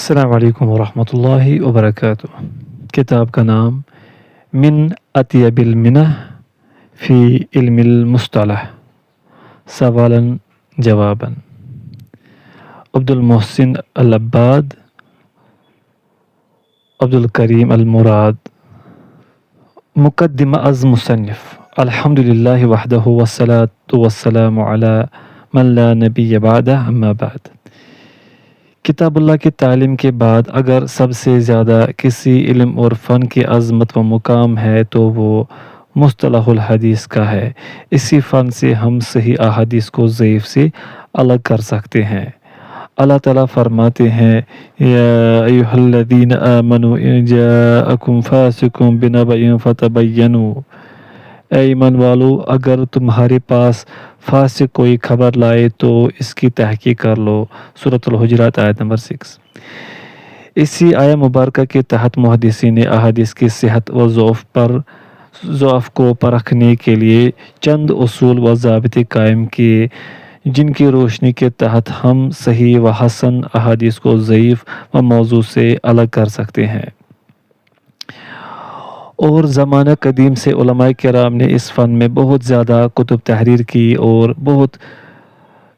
السلام علیکم ورحمۃ اللہ وبرکاتہ۔ کتاب کا نام من اطیب المنہ فی علم المصطلح، سوالا جوابا، عبد المحسن العباد، عبد الکریم المراد۔ مقدمہ از مصنف۔ الحمد للہ وحدہ والصلاة والسلام علی من لا نبی بعدہ، اما بعد۔ کتاب اللہ کی تعلیم کے بعد اگر سب سے زیادہ کسی علم اور فن کی عظمت و مقام ہے تو وہ مصطلح الحدیث کا ہے۔ اسی فن سے ہم صحیح احادیث کو ضعیف سے الگ کر سکتے ہیں۔ اللہ تعالیٰ فرماتے ہیں یا ایھا الذین آمنوا ان جاءکم فاسق بنبأ فتبینوا، اے ایمان والو، اگر تمہارے پاس فاسق کوئی خبر لائے تو اس کی تحقیق کر لو۔ سورۃ الحجرات آیت نمبر 6۔ اسی آیہ مبارکہ کے تحت محدثین نے احادیث کی صحت و ضعف کو پرکھنے کے لیے چند اصول و ضابطے قائم کیے، جن کی روشنی کے تحت ہم صحیح و حسن احادیث کو ضعیف و موضوع سے الگ کر سکتے ہیں۔ اور زمانہ قدیم سے علماء کرام نے اس فن میں بہت زیادہ کتب تحریر کی اور بہت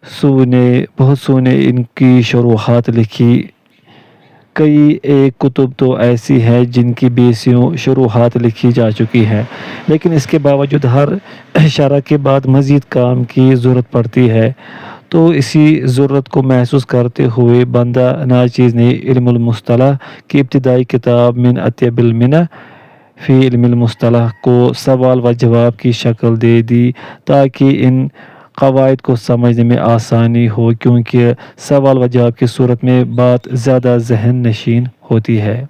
سو نے ان کی شروحات لکھی۔ کئی ایک کتب تو ایسی ہیں جن کی بیسیوں شروحات لکھی جا چکی ہیں، لیکن اس کے باوجود ہر شرح کے بعد مزید کام کی ضرورت پڑتی ہے۔ تو اسی ضرورت کو محسوس کرتے ہوئے بندہ ناچیز نے علم المصطلح کی ابتدائی کتاب من اطیب المنہ فی علم المصطلح کو سوال و جواب کی شکل دے دی تاکہ ان قواعد کو سمجھنے میں آسانی ہو، کیونکہ سوال و جواب کی صورت میں بات زیادہ ذہن نشین ہوتی ہے۔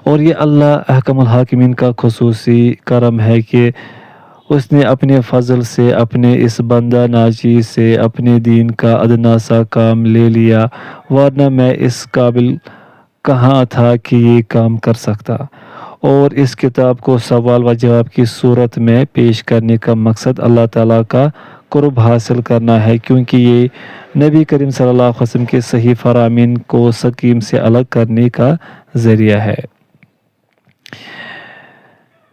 اور یہ اللہ احکم الحاکمین کا خصوصی کرم ہے کہ اس نے اپنے فضل سے اپنے اس بندہ ناچیز سے اپنے دین کا ادنا سا کام لے لیا، ورنہ میں اس قابل کہاں تھا کہ یہ کام کر سکتا۔ اور اس کتاب کو سوال و جواب کی صورت میں پیش کرنے کا مقصد اللہ تعالیٰ کا قرب حاصل کرنا ہے، کیونکہ یہ نبی کریم صلی اللہ علیہ وسلم کے صحیح فرامین کو سقیم سے الگ کرنے کا ذریعہ ہے۔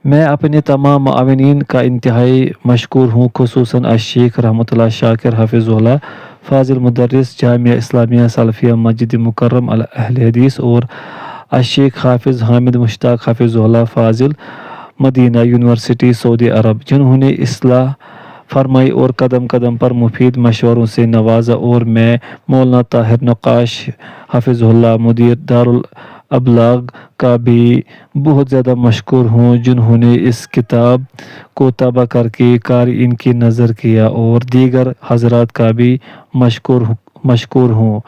میں اپنے تمام معاونین کا انتہائی مشکور ہوں، خصوصاً الشیخ رحمۃ اللہ شاکر حفظہ اللہ فاضل مدرس جامعہ اسلامیہ سلفیہ مسجد مکرم اہل حدیث، اور الشیخ حافظ حامد مشتاق حفظہ اللہ فاضل مدینہ یونیورسٹی سعودی عرب، جنہوں نے اصلاح فرمائی اور قدم قدم پر مفید مشوروں سے نوازا۔ اور میں مولانا طاہر نقاش حفظہ اللہ مدیر دارالابلاغ کا بھی بہت زیادہ مشکور ہوں، جنہوں نے اس کتاب کو طبع کر کے قارئین کی نظر کیا، اور دیگر حضرات کا بھی مشکور ہوں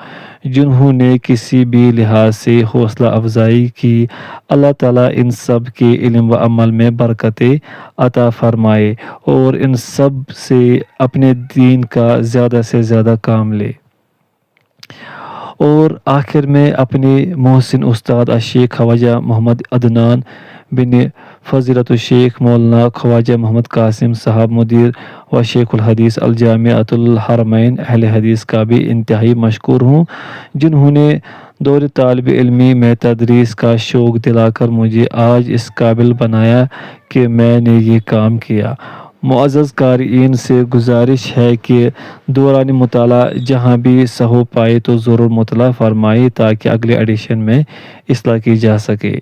جنہوں نے کسی بھی لحاظ سے حوصلہ افزائی کی۔ اللہ تعالیٰ ان سب کے علم و عمل میں برکتیں عطا فرمائے اور ان سب سے اپنے دین کا زیادہ سے زیادہ کام لے۔ اور آخر میں اپنے محسن استاد الشیخ خواجہ محمد عدنان بن فضیلت الشیخ مولانا خواجہ محمد قاسم صاحب مدیر و شیخ الحدیث الجامعۃ الحرمین اہل حدیث کا بھی انتہائی مشکور ہوں، جنہوں نے دور طالب علمی میں تدریس کا شوق دلا کر مجھے آج اس قابل بنایا کہ میں نے یہ کام کیا۔ معزز قارئین سے گزارش ہے کہ دوران مطالعہ جہاں بھی سہو پائے تو ضرور مطالعہ فرمائے تاکہ اگلے ایڈیشن میں اصلاح کی جا سکے۔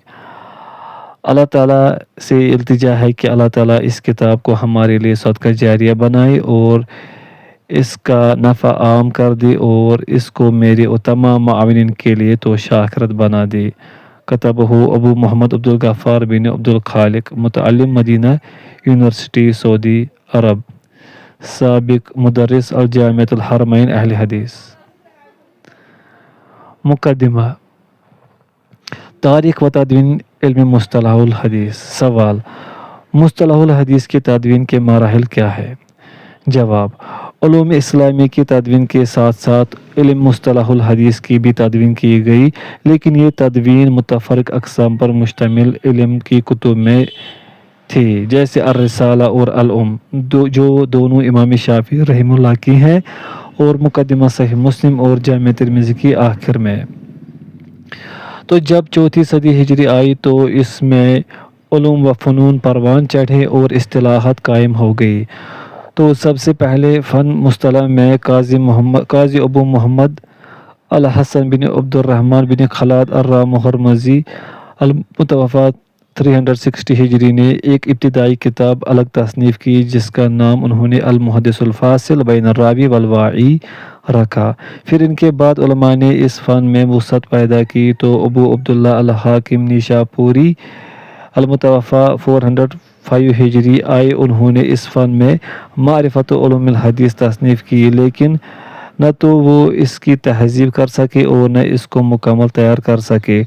اللہ تعالیٰ سے التجا ہے کہ اللہ تعالیٰ اس کتاب کو ہمارے لیے صدقہ جاریہ بنائے اور اس کا نفع عام کر دے، اور اس کو میرے اور تمام معاونین کے لیے تو آخرت بنا دے۔ کتبہ ابو محمد عبد الغفار بن عبد الخالق، متعلم مدینہ یونیورسٹی سعودی عرب، سابق مدرس الجامعۃ الحرمین اہل حدیث۔ مقدمہ۔ تاریخ و تدوین علم مصطلح الحدیث۔ سوال: مصطلح الحدیث کی تدوین کے مراحل کیا ہے؟ جواب: علوم اسلامی کی تدوین کے ساتھ ساتھ علم مصطلح الحدیث کی بھی تدوین کی گئی، لیکن یہ تدوین متفرق اقسام پر مشتمل علم کی کتب میں تھی، جیسے الرسالہ اور الام، جو دونوں امام شافعی رحمہ اللہ کی ہیں، اور مقدمہ صحیح مسلم اور جامع ترمذی کی آخر میں۔ تو جب چوتھی صدی ہجری آئی تو اس میں علوم و فنون پروان چڑھے اور اصطلاحات قائم ہو گئی۔ تو سب سے پہلے فن مصطلح میں قاضی ابو محمد الحسن بن عبد الرحمن بن خلاد الرام ہرمزی المتوفہ 360 ہجری نے ایک ابتدائی کتاب الگ تصنیف کی جس کا نام انہوں نے المحدث الفاصل بین الراوی والواعی رکھا۔ پھر ان کے بعد علماء نے اس فن میں وسعت پیدا کی تو ابو عبداللہ الحاکم نیشاپوری المتوفہ 405 ہجری آئے، انہوں نے اس فن میں معرفت علوم الحدیث تصنیف کی، لیکن نہ تو وہ اس کی تہذیب کر سکے اور نہ اس کو مکمل تیار کر سکے۔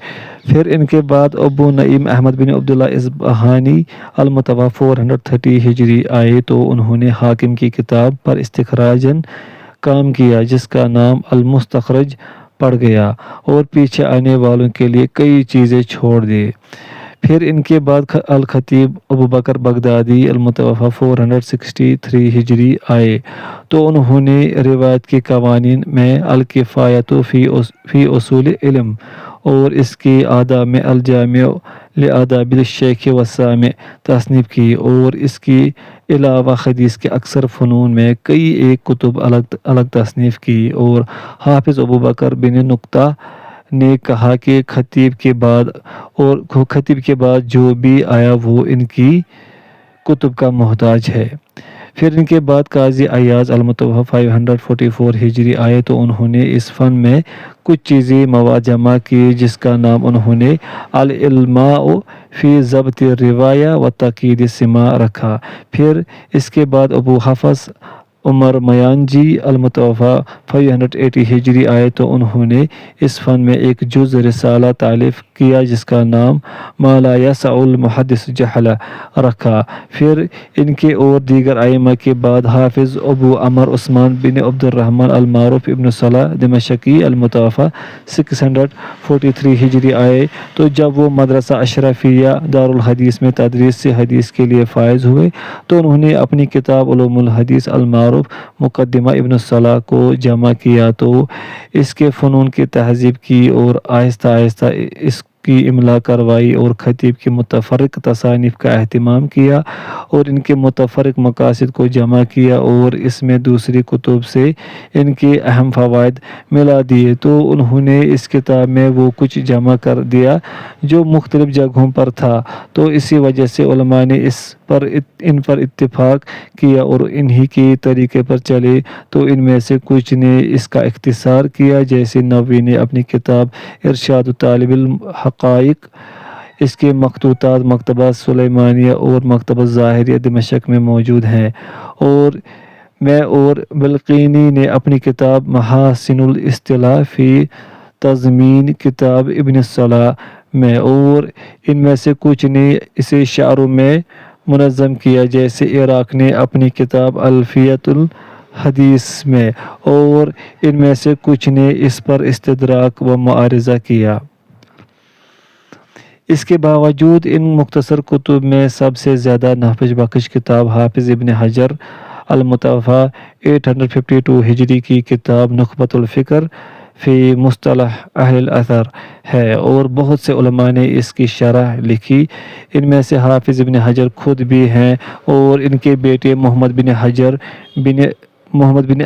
پھر ان کے بعد ابو نعیم احمد بن عبداللہ اصبہانی المتوفہ 430 ہجری آئے تو انہوں نے حاکم کی کتاب پر استخراجاً کام کیا جس کا نام المستخرج پڑ گیا اور پیچھے آنے والوں کے لیے کئی چیزیں چھوڑ دی۔ پھر ان کے بعد الخطیب ابو بکر بغدادی المتوفہ 463 ہجری آئے تو انہوں نے روایت کے قوانین میں الکفایۃ فی اصول علم اور اس کے آداب میں الجامع لآداب الشیخ والسامع تصنیف کی، اور اس کے علاوہ حدیث کے اکثر فنون میں کئی ایک کتب الگ تصنیف کی۔ اور حافظ ابو بکر بن نقطہ نے کہا کہ خطیب کے بعد جو بھی آیا وہ ان کی کتب کا محتاج ہے۔ پھر ان کے بعد قاضی ایاز المتوفہ 544 ہجری آئے تو انہوں نے اس فن میں کچھ چیزیں مواد جمع کی جس کا نام انہوں نے العلماء فی ضبط الروایہ و تقیید السماع رکھا۔ پھر اس کے بعد ابو حفص عمر میانجی المتوفہ 580 ہجری آئے تو انہوں نے اس فن میں ایک جز رسالہ تالیف کیا جس کا نام ما لا یسع المحدث جہلہ رکھا۔ پھر ان کے اور دیگر ائمہ کے بعد حافظ ابو عمر عثمان بن عبد الرحمن المعروف ابن صلاح دمشقی المتوفہ 643 ہجری آئے تو جب وہ مدرسہ اشرفیہ دارالحدیث میں تدریس سے حدیث کے لیے فائز ہوئے تو انہوں نے اپنی کتاب علوم الحدیث المعروف مقدمہ ابن صلاح کو جمع کیا تو اس کے فنون کی تہذیب کی اور آہستہ آہستہ اس کی املا کروائی اور خطیب کی متفرق تصانیف کا اہتمام کیا اور ان کے متفرق مقاصد کو جمع کیا اور اس میں دوسری کتب سے ان کے اہم فوائد ملا دیے تو انہوں نے اس کتاب میں وہ کچھ جمع کر دیا جو مختلف جگہوں پر تھا، تو اسی وجہ سے علماء نے ان پر اتفاق کیا اور انہی کے طریقے پر چلے۔ تو ان میں سے کچھ نے اس کا اختصار کیا جیسے نووی نے اپنی کتاب ارشاد طالب الحقائق، اس کے مخطوطات مکتبہ سلیمانیہ اور مکتبہ ظاہریہ دمشق میں موجود ہیں، اور بلقینی نے اپنی کتاب محاسن الاصطلاح فی تضمین کتاب ابن صلاح میں، اور ان میں سے کچھ نے اسے شعروں میں منظم کیا جیسے عراق نے اپنی کتاب الفیۃ الحدیث میں، اور ان میں سے کچھ نے اس پر استدراک و معارضہ کیا۔ اس کے باوجود ان مختصر کتب میں سب سے زیادہ نفع بخش کتاب حافظ ابن حجر المتوفہ 852 ہجری کی کتاب نخبۃ الفکر فی مصطلح اہل الاثر ہے، اور بہت سے علماء نے اس کی شرح لکھی، ان میں سے حافظ ابن حجر خود بھی ہیں اور ان کے بیٹے محمد بن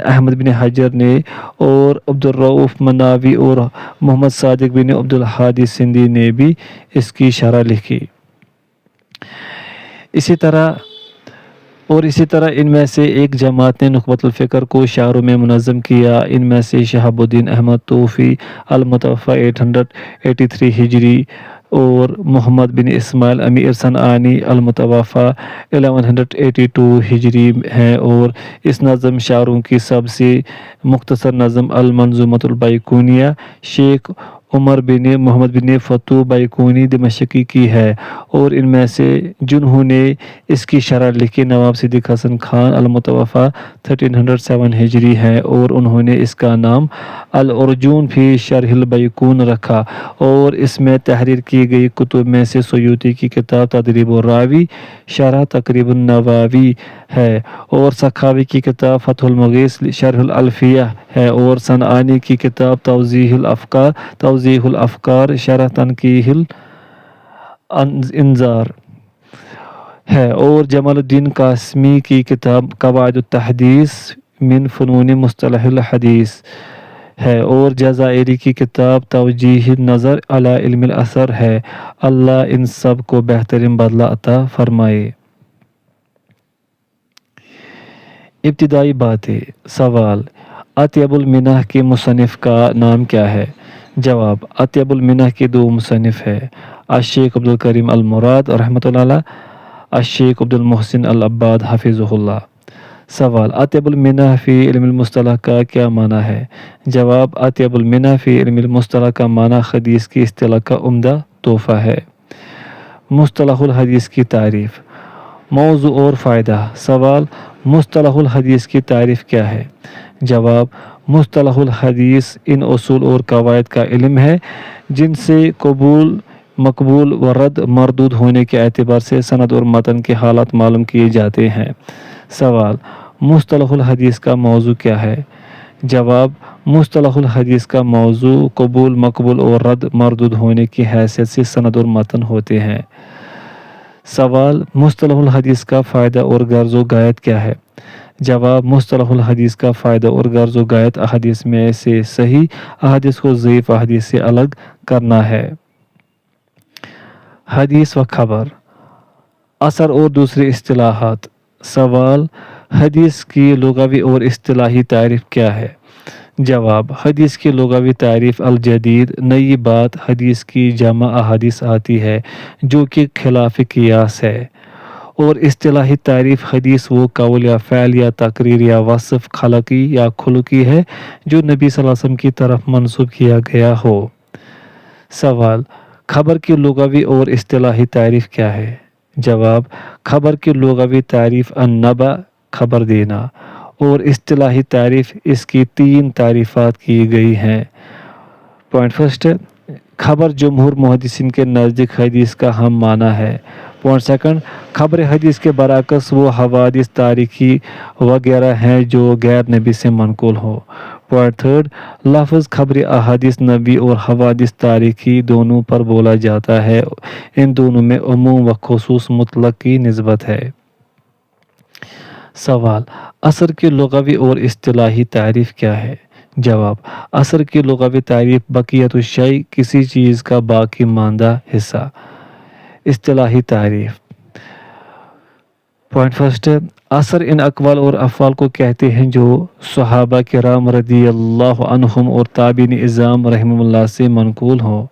احمد بن حجر نے، اور عبدالرؤف مناوی اور محمد صادق بن عبدالہادی سندھی نے بھی اس کی شرح لکھی۔ اسی طرح ان میں سے ایک جماعت نے نخبۃ الفکر کو شعروں میں منظم کیا، ان میں سے شہاب الدین احمد طوفی المتوفہ 883 ہجری اور محمد بن اسماعیل امیر صنعانی المتوفہ 1182 ہجری ہیں، اور اس نظم شعروں کی سب سے مختصر نظم المنظومۃ البیقونیہ شیخ عمر بن محمد بن فتوح بیقونی دمشقی کی ہے، اور ان میں سے جنہوں نے اس کی شرح لکھی نواب صدیق حسن خان المتوفہ 1307 ہجری ہے، اور انہوں نے اس کا نام العرجون فی شرح البیقون رکھا، اور اس میں تحریر کی گئی کتب میں سے سیوطی کی کتاب تدریب الراوی شرح تقریب النووی ہے، اور سخاوی کی کتاب فتح المغیث شرح الالفیہ ہے، اور صنعانی کی کتاب توضیح توضیح الافکار شرح تنقیح الانظار ہے، اور جمال الدین قاسمی کی کتاب قواعد التحدیث من فنون مصطلح الحدیث ہے، اور جزائری کی کتاب توجیہ نظر علی علم الاثر ہے۔ اللہ ان سب کو بہترین بدلہ عطا فرمائے۔ ابتدائی باتیں۔ سوال: اطیب المنح کے مصنف کا نام کیا ہے؟ جواب: اطیب المنح کے دو مصنف ہیں، الشیخ عبدالکریم المراد رحمۃ اللہ علیہ، الشیخ عبد المحسن العباد حفظہ اللہ۔ سوال: اطیب المنح فی علم المصطلح کا کیا معنی ہے؟ جواب: اطیب المنح فی علم المصطلح کا معنی حدیث کی اصطلاح کا عمدہ تحفہ ہے۔ مصطلح الحدیث کی تعریف، موضوع اور فائدہ۔ سوال: مصطلح الحدیث کی تعریف کیا ہے؟ جواب: مصطلح الحدیث ان اصول اور قواعد کا علم ہے جن سے قبول، مقبول و رد مردود ہونے کے اعتبار سے سند اور متن کے حالات معلوم کیے جاتے ہیں۔ سوال: مصطلح الحدیث کا موضوع کیا ہے؟ جواب: مصطلح الحدیث کا موضوع قبول، مقبول اور رد مردود ہونے کی حیثیت سے سند اور متن ہوتے ہیں۔ سوال: مصطلح الحدیث کا فائدہ اور غرض و غایت کیا ہے؟ جواب: مصطلح الحدیث کا فائدہ اور غرض و غایت احادیث میں سے صحیح احادیث کو ضعیف احادیث سے الگ کرنا ہے۔ حدیث و خبر، اثر اور دوسری اصطلاحات۔ سوال: حدیث کی لغوی اور اصطلاحی تعریف کیا ہے؟ جواب: حدیث کی لغوی تعریف الجدید، نئی بات، حدیث کی جمع احادیث آتی ہے جو کہ خلاف قیاس ہے، اور اصطلاحی تعریف حدیث وہ قول یا فعل یا تقریر یا وصف خلقی یا خلقی ہے جو نبی صلی اللہ علیہ وسلم کی طرف منسوب کیا گیا ہو۔ سوال: خبر کی لغوی اور اصطلاحی تعریف کیا ہے؟ جواب: خبر کی لغوی تعریف النبأ، خبر دینا، اور اصطلاحی تعریف اس کی 3 تعریفات کی گئی ہیں۔ پوائنٹ فرسٹ، خبر جمہور محدثین کے نزدیک حدیث کا ہم معنی ہے۔ پوائنٹ سیکنڈ، خبر حدیث کے برعکس وہ حوادث تاریخی وغیرہ ہیں جو غیر نبی سے منقول ہو۔ پوائنٹ تھرڈ، لفظ خبر احادیث نبی اور حوادث تاریخی دونوں پر بولا جاتا ہے، ان دونوں میں عموم و خصوص مطلق کی نسبت ہے۔ سوال: اثر کی لغوی اور اصطلاحی تعریف کیا ہے؟ جواب: اثر کی لغوی تعریف بقیت الشیء، کسی چیز کا باقی ماندہ حصہ۔ اصطلاحی تعریف، پوائنٹ فرسٹ، اثر ان اقوال اور افعال کو کہتے ہیں جو صحابہ کرام رضی اللہ عنہم اور تابعین اعظام رحمہم اللہ سے منقول ہوں۔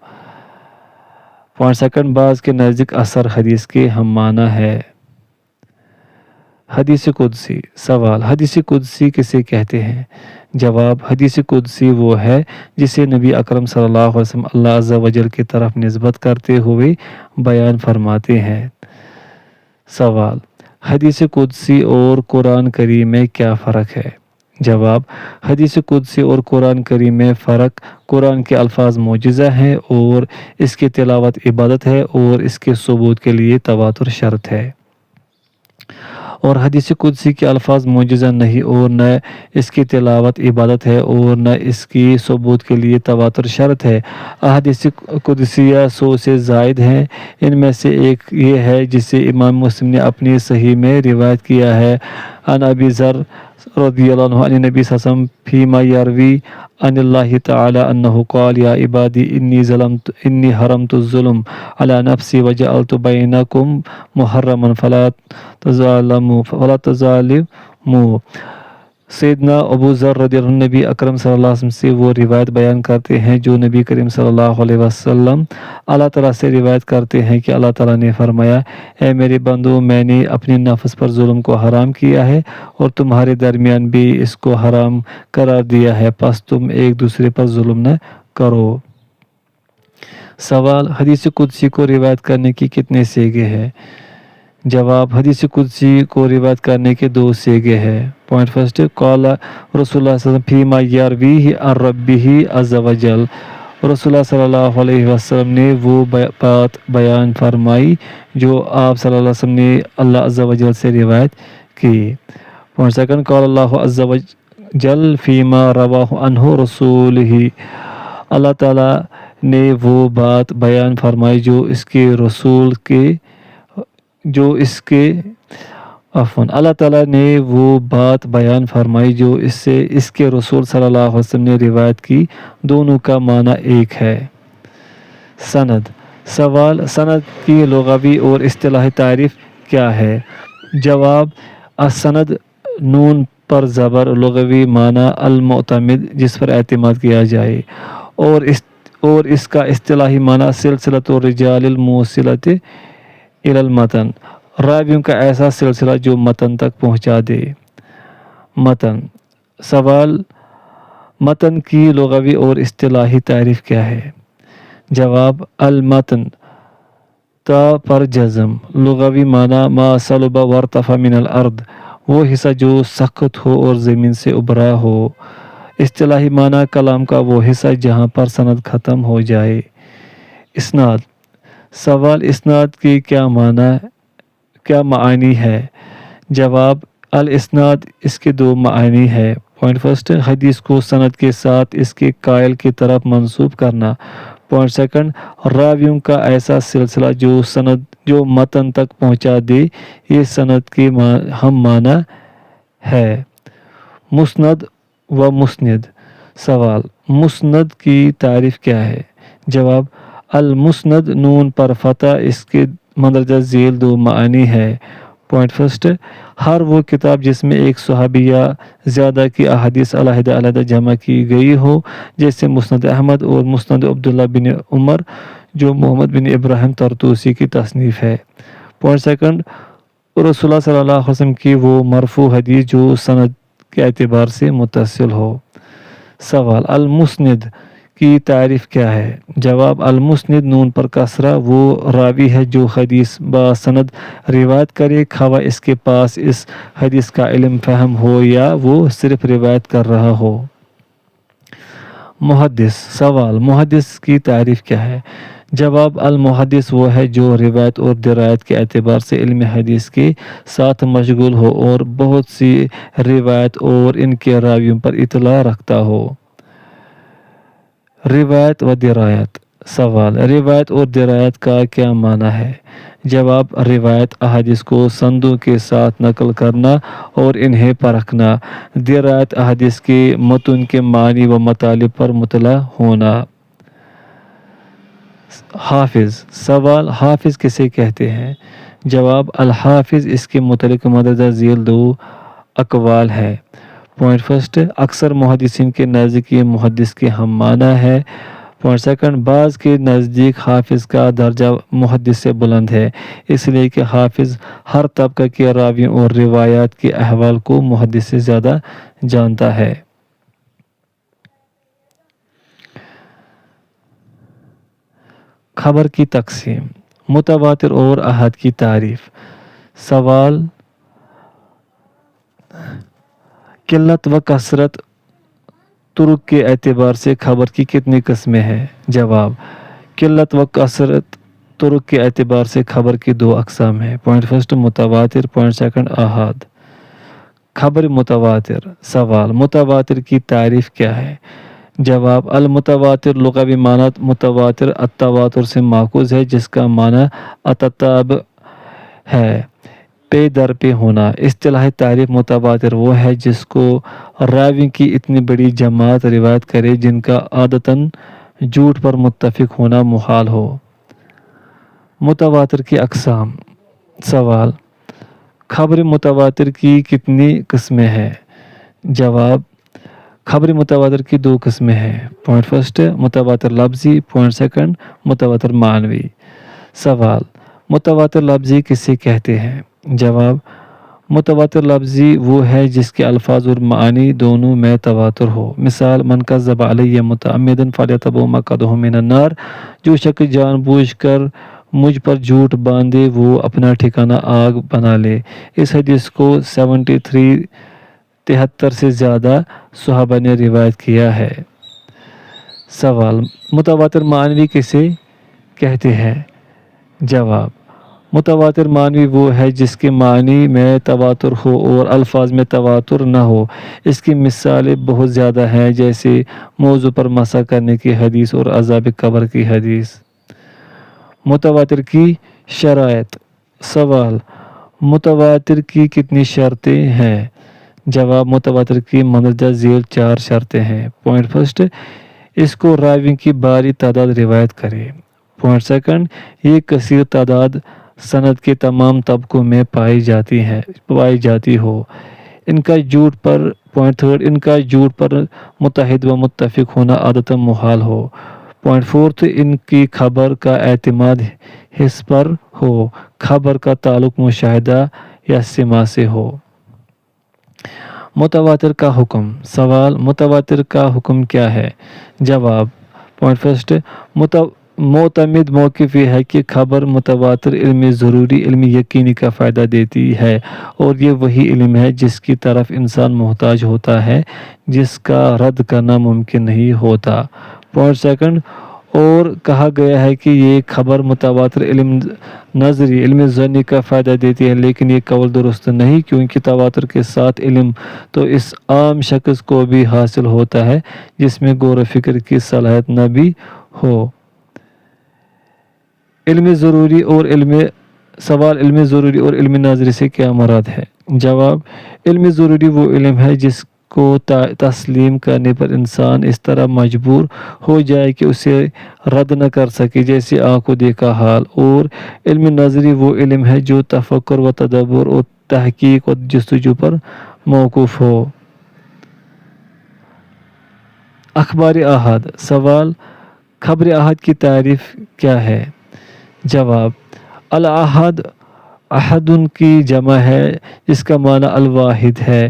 پوائنٹ سیکنڈ، بعض کے نزدیک اثر حدیث کے ہم معنی ہے۔ حدیث قدسی۔ سوال: حدیث قدسی کسے کہتے ہیں؟ جواب: حدیث قدسی وہ ہے جسے نبی اکرم صلی اللہ علیہ وسلم اللہ عز و جل کی طرف نسبت کرتے ہوئے بیان فرماتے ہیں۔ سوال: حدیث قدسی اور قرآن کریم میں کیا فرق ہے؟ جواب: حدیث قدسی اور قرآن کریم میں فرق، قرآن کے الفاظ معجزہ ہیں اور اس کی تلاوت عبادت ہے، اور اس کے ثبوت کے لیے تواتر شرط ہے، اور حدیث قدسی کے الفاظ معجزہ نہیں اور نہ اس کی تلاوت عبادت ہے اور نہ اس کی ثبوت کے لیے تواتر شرط ہے۔ احادیث قدسیہ 100 سے زائد ہیں، ان میں سے ایک یہ ہے جسے امام مسلم نے اپنی صحیح میں روایت کیا ہے، عن ابی ذر رضی اللہ عنہ عن نبی صلی اللہ علیہ وسلم فیما یروی عن اللہ تعالی انہ قال یا عبادی انی حرمت الظلم علی نفسی وجعلت بینکم محرما فلا تظالموا۔ سیدنا ابو ذر رضی اللہ عنہ نبی اکرم صلی اللہ علیہ وسلم سے وہ روایت بیان کرتے ہیں جو نبی کریم صلی اللہ علیہ وسلم اللہ تعالیٰ سے روایت کرتے ہیں کہ اللہ تعالیٰ نے فرمایا، اے میرے بندو، میں نے اپنے نفس پر ظلم کو حرام کیا ہے اور تمہارے درمیان بھی اس کو حرام قرار دیا ہے، پس تم ایک دوسرے پر ظلم نہ کرو۔ سوال: حدیث قدسی کو روایت کرنے کی کتنے صیغے ہیں؟ جواب: حدیث قدسی کو روایت کرنے کے 2 صیغے ہیں۔ پوائنٹ فرسٹ، قال رسول اللہ صلی اللہ علیہ وسلم فیما یرویہ عن ربہ عز و جل، رسول اللہ صلی اللہ علیہ وسلم نے وہ بات بیان فرمائی جو آپ صلی اللہ علیہ وسلم نے اللہ عز و جل سے روایت کی۔ پوائنٹ سیکنڈ، قال اللہ عز و جل فیما رواہ عنہ رسولہ، اللہ تعالیٰ نے وہ بات بیان فرمائی جو اس کے رسول کے اللہ تعالیٰ نے وہ بات بیان فرمائی جو اس کے رسول صلی اللہ علیہ وسلم نے روایت کی، دونوں کا معنی ایک ہے۔ سند۔ سوال، سند کی لغوی اور اصطلاحی تعریف کیا ہے؟ جواب، السند نون پر زبر، لغوی معنی المعتمد، جس پر اعتماد کیا جائے، اور اس کا اصطلاحی معنی سلسلۃ الرجال الموصلۃ الی المتن، راویوں کا ایسا سلسلہ جو متن تک پہنچا دے۔ متن۔ سوال، متن کی لغوی اور اصطلاحی تعریف کیا ہے؟ جواب، المتن تا پر جزم، لغوی معنی ما صلب وارتفع من الارض، وہ حصہ جو سخت ہو اور زمین سے ابھرا ہو۔ اصطلاحی معنی کلام کا وہ حصہ جہاں پر سند ختم ہو جائے۔ اسناد۔ سوال، اسناد کی کیا معانی ہے؟ جواب، الاسناد اس کے دو معنی ہے۔ پوائنٹ فرسٹ، حدیث کو سند کے ساتھ اس کے قائل کی طرف منسوب کرنا۔ پوائنٹ سیکنڈ، راویوں کا ایسا سلسلہ جو متن تک پہنچا دے، یہ سند کے ہم معنی ہے۔ مسند و مسند۔ سوال، مسند کی تعریف کیا ہے؟ جواب، المسند نون پر فتح، اس کے مندرجہ ذیل دو معنی ہے۔ پوائنٹ فرسٹ، ہر وہ کتاب جس میں ایک صحابی یا زیادہ کی احادیث علیحدہ علیحدہ جمع کی گئی ہو، جیسے مسند احمد اور مسند عبداللہ بن عمر جو محمد بن ابراہیم طرطوسی کی تصنیف ہے۔ پوائنٹ سیکنڈ، رسول اللہ صلی اللہ علیہ وسلم کی وہ مرفوع حدیث جو سند کے اعتبار سے متصل ہو۔ سوال، المسند کی تعریف کیا ہے؟ جواب، المسند نون پر کسرہ، وہ راوی ہے جو حدیث با سند روایت کرے، خواہ اس کے پاس اس حدیث کا علم فہم ہو یا وہ صرف روایت کر رہا ہو۔ محدث۔ سوال، محدث کی تعریف کیا ہے؟ جواب، المحدث وہ ہے جو روایت اور درایت کے اعتبار سے علم حدیث کے ساتھ مشغول ہو اور بہت سی روایت اور ان کے راویوں پر اطلاع رکھتا ہو۔ روایت و درایت۔ سوال، روایت اور درایت کا کیا معنی ہے؟ جواب، روایت احادیث کو سندوں کے ساتھ نقل کرنا اور انہیں پرکھنا، درایت احادیث کے متن کے معنی و مطالب پر مطلع ہونا۔ حافظ۔ سوال، حافظ کسے کہتے ہیں؟ جواب، الحافظ اس کے متعلق مندرجہ ذیل دو اقوال ہے۔ پوائنٹ فرسٹ، اکثر محدثین کے نزدیک یہ محدث کے ہم معنی ہے۔ پوائنٹ سیکنڈ، بعض کے نزدیک حافظ کا درجہ محدث سے بلند ہے، اس لیے کہ حافظ ہر طبقہ کے راویوں اور روایات کے احوال کو محدث سے زیادہ جانتا ہے۔ خبر کی تقسیم، متواتر اور احاد کی تعریف۔ سوال، قلت و کثرت طرق کے اعتبار سے خبر کی کتنی قسمیں ہیں؟ جواب، قلت و کثرت طرق کے اعتبار سے خبر کی دو اقسام ہیں۔ پوائنٹ فرسٹ، متواتر، پوائنٹ سیکنڈ، احاد۔ خبر متواتر۔ سوال، متواتر کی تعریف کیا ہے؟ جواب، المتواتر لغوی معنی متواتر التواتر سے ماخوذ ہے، جس کا معنی اتتابع ہے، پے در پہ ہونا۔ اصطلاحی تعریف متواتر وہ ہے جس کو راوی کی اتنی بڑی جماعت روایت کرے جن کا عادتاً جھوٹ پر متفق ہونا محال ہو۔ متواتر کی اقسام۔ سوال، خبر متواتر کی کتنی قسمیں ہیں؟ جواب، خبر متواتر کی دو قسمیں ہیں۔ پوائنٹ فرسٹ، متواتر لفظی، پوائنٹ سیکنڈ، متواتر معنوی۔ سوال، متواتر لفظی کسے کہتے ہیں؟ جواب، متواتر لفظی وہ ہے جس کے الفاظ اور معنی دونوں میں تواتر ہو۔ مثال، من کذب علی متعمدا فلیتبوأ مقعدہ من النار، جو شخص جان بوجھ کر مجھ پر جھوٹ باندھے وہ اپنا ٹھکانہ آگ بنا لے۔ اس حدیث کو 73 سے زیادہ صحابہ نے روایت کیا ہے۔ سوال، متواتر معنوی کسے کہتے ہیں؟ جواب، متواتر معنوی وہ ہے جس کے معنی میں تواتر ہو اور الفاظ میں تواتر نہ ہو۔ اس کی مثالیں بہت زیادہ ہیں، جیسے موضوع پر مسح کرنے کی حدیث اور عذاب قبر کی حدیث۔ متواتر کی شرائط۔ سوال: متواتر کی کتنی شرطیں ہیں؟ جواب: متواتر کی مندرجہ ذیل 4 شرطیں ہیں۔ پوائنٹ فرسٹ: اس کو راوی کی باری تعداد روایت کرے۔ پوائنٹ سیکنڈ: یہ کثیر تعداد سند کے تمام طبقوں میں پائی جاتی ہو۔ ان کا جھوٹ پر پوائنٹ تھرڈ: ان کا جھوٹ پر متحد و متفق ہونا عادتاً محال ہو۔ پوائنٹ فورتھ: ان کی خبر کا اعتماد حس پر ہو، خبر کا تعلق مشاہدہ یا سماع سے ہو۔ متواتر کا حکم۔ سوال: متواتر کا حکم کیا ہے؟ جواب: پوائنٹ فرسٹ: معتمد موقف یہ ہے کہ خبر متواتر علم ضروری، علم یقینی کا فائدہ دیتی ہے، اور یہ وہی علم ہے جس کی طرف انسان محتاج ہوتا ہے، جس کا رد کرنا ممکن نہیں ہوتا۔ پوائنٹ سیکنڈ: اور کہا گیا ہے کہ یہ خبر متواتر علم نظری، علم ظنی کا فائدہ دیتی ہے، لیکن یہ قول درست نہیں، کیونکہ تواتر کے ساتھ علم تو اس عام شخص کو بھی حاصل ہوتا ہے جس میں غور و فکر کی صلاحیت نہ بھی ہو۔ سوال: علم ضروری اور علم نظری سے کیا مراد ہے؟ جواب: علم ضروری وہ علم ہے جس کو تسلیم کرنے پر انسان اس طرح مجبور ہو جائے کہ اسے رد نہ کر سکے، جیسے آنکھ کو دیکھا حال۔ اور علم نظری وہ علم ہے جو تفکر و تدبر اور تحقیق و جستجو پر موقوف ہو۔ اخبار احاد۔ سوال: خبر احاد کی تعریف کیا ہے؟ جواب: الاحاد احد کی جمع ہے جس کا معنی الواحد ہے۔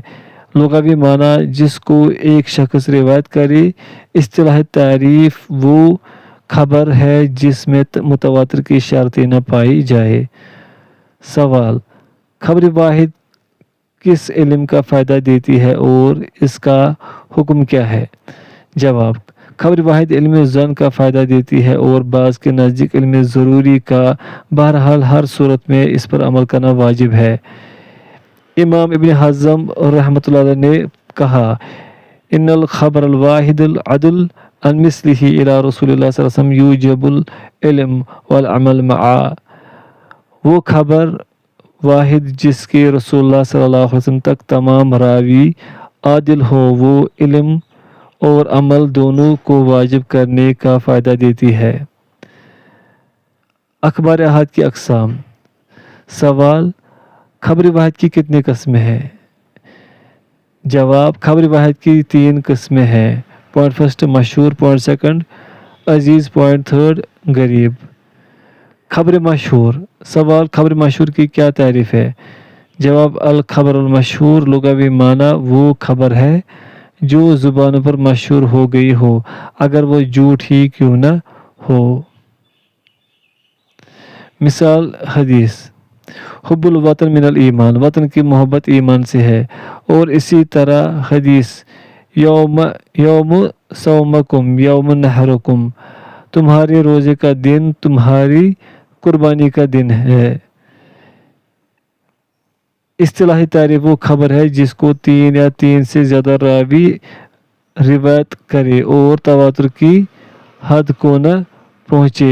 لغوی معنی جس کو ایک شخص روایت کرے۔ اصطلاحی تعریف وہ خبر ہے جس میں متواتر کی شرطیں نہ پائی جائے۔ سوال: خبر واحد کس علم کا فائدہ دیتی ہے اور اس کا حکم کیا ہے؟ جواب: خبر واحد علم ظن کا فائدہ دیتی ہے اور بعض کے نزدیک علم ضروری کا۔ بہرحال ہر صورت میں اس پر عمل کرنا واجب ہے۔ امام ابن حزم رحمۃ اللہ علیہ نے کہا: ان الخبر الواحد العدل عن مثلہ الی رسول اللہ صلی اللہ علیہ وسلم یوجب العلم والعمل معا۔ وہ خبر واحد جس کے رسول اللہ صلی اللہ علیہ وسلم تک تمام راوی عادل ہو، وہ علم اور عمل دونوں کو واجب کرنے کا فائدہ دیتی ہے۔ اخبار احاد کی اقسام۔ سوال: خبر واحد کی کتنی قسمیں ہیں؟ جواب: خبر واحد کی 3 قسمیں ہیں۔ پوائنٹ فرسٹ: مشہور۔ پوائنٹ سیکنڈ: عزیز۔ پوائنٹ تھرڈ: غریب۔ خبر مشہور۔ سوال: خبر مشہور کی کیا تعریف ہے؟ جواب: الخبر المشہور لغوی معنی وہ خبر ہے جو زبانوں پر مشہور ہو گئی ہو، اگر وہ جھوٹ ہی کیوں نہ ہو۔ مثال حدیث: حب الوطن من الایمان، وطن کی محبت ایمان سے ہے۔ اور اسی طرح حدیث: یوم صومکم یوم نحرکم، تمہارے روزے کا دن تمہاری قربانی کا دن ہے۔ اصطلاحی تعریف وہ خبر ہے جس کو 3 یا 3 سے زیادہ راوی روایت کرے اور تواتر کی حد کو نہ پہنچے۔